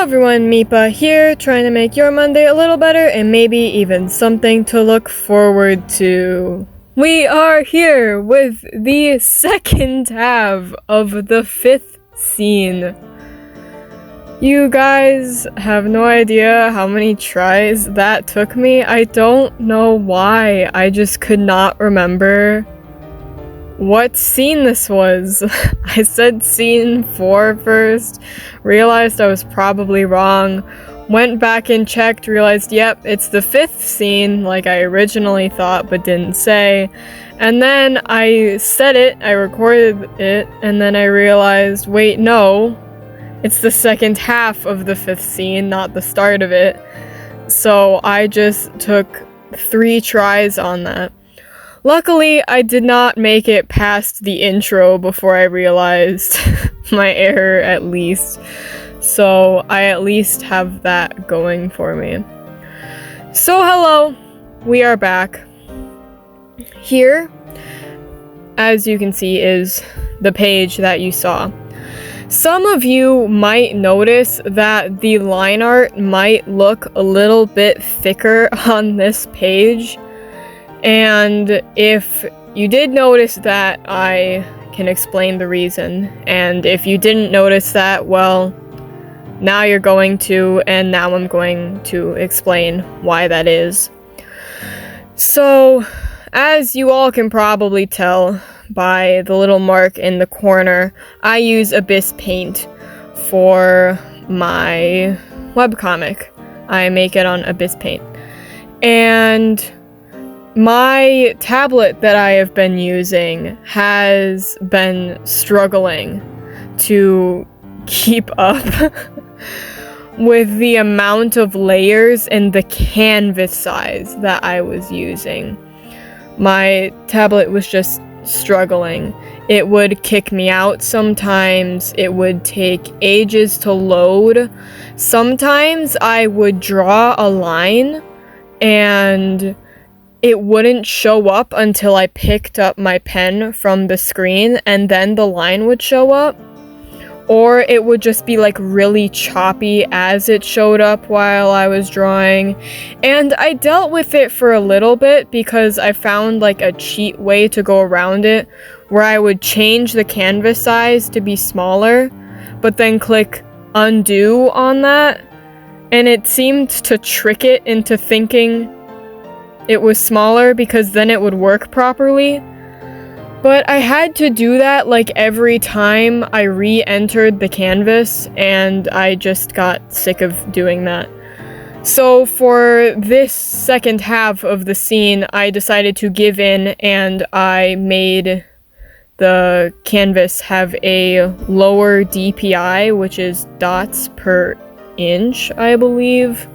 everyone, Meepa here, trying to make your Monday a little better and maybe even something to look forward to. We are here with the second half of the 5th scene. You guys have no idea how many tries that took me. I don't know why. I just could not remember what scene this was. I said scene 4 first, realized I was probably wrong, went back and checked, realized yep, it's the 5th scene like I originally thought but didn't say, and then I said it, I recorded it, and then I realized, wait, no, it's the second half of the 5th scene, not the start of it. So I just took 3 tries on that. Luckily, I did not make it past the intro before I realized my error, at least. So I at least have that going for me. So hello, we are back. Here, as you can see, is the page that you saw. Some of you might notice that the line art might look a little bit thicker on this page. And if you did notice that, I can explain the reason. And if you didn't notice that, well, now you're going to, and now I'm going to explain why that is. So, as you all can probably tell by the little mark in the corner, I use Abyss Paint for my webcomic. I make it on Abyss Paint. And my tablet that I have been using has been struggling to keep up with the amount of layers and the canvas size that I was using. My tablet was just struggling. It would kick me out sometimes. It would take ages to load. Sometimes I would draw a line and it wouldn't show up until I picked up my pen from the screen, and then the line would show up. Or it would just be like really choppy as it showed up while I was drawing. And I dealt with it for a little bit because I found like a cheat way to go around it, where I would change the canvas size to be smaller, but then click undo on that, and it seemed to trick it into thinking it was smaller because then it would work properly. But I had to do that like every time I re-entered the canvas, and I just got sick of doing that. So for this second half of the scene, I decided to give in, and I made the canvas have a lower DPI, which is dots per inch, I believe.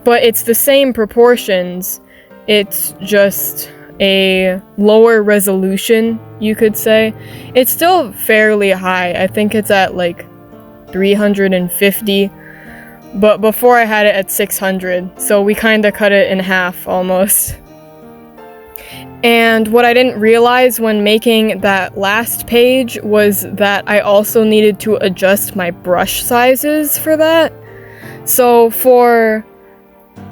But it's the same proportions, it's just a lower resolution, you could say. It's still fairly high, I think it's at like 350, but before I had it at 600, so we kinda cut it in half almost. And what I didn't realize when making that last page was that I also needed to adjust my brush sizes for that. So for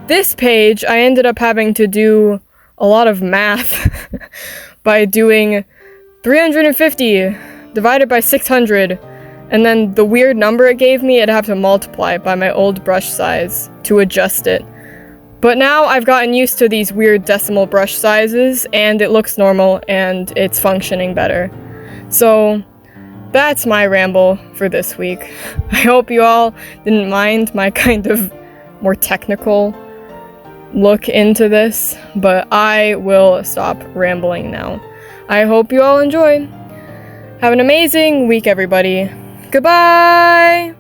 this page, I ended up having to do a lot of math by doing 350 divided by 600, and then the weird number it gave me, I'd have to multiply by my old brush size to adjust it. But now I've gotten used to these weird decimal brush sizes, and it looks normal, and it's functioning better. So that's my ramble for this week. I hope you all didn't mind my kind of more technical look into this, but I will stop rambling now. I hope you all enjoy. Have an amazing week, everybody. Goodbye!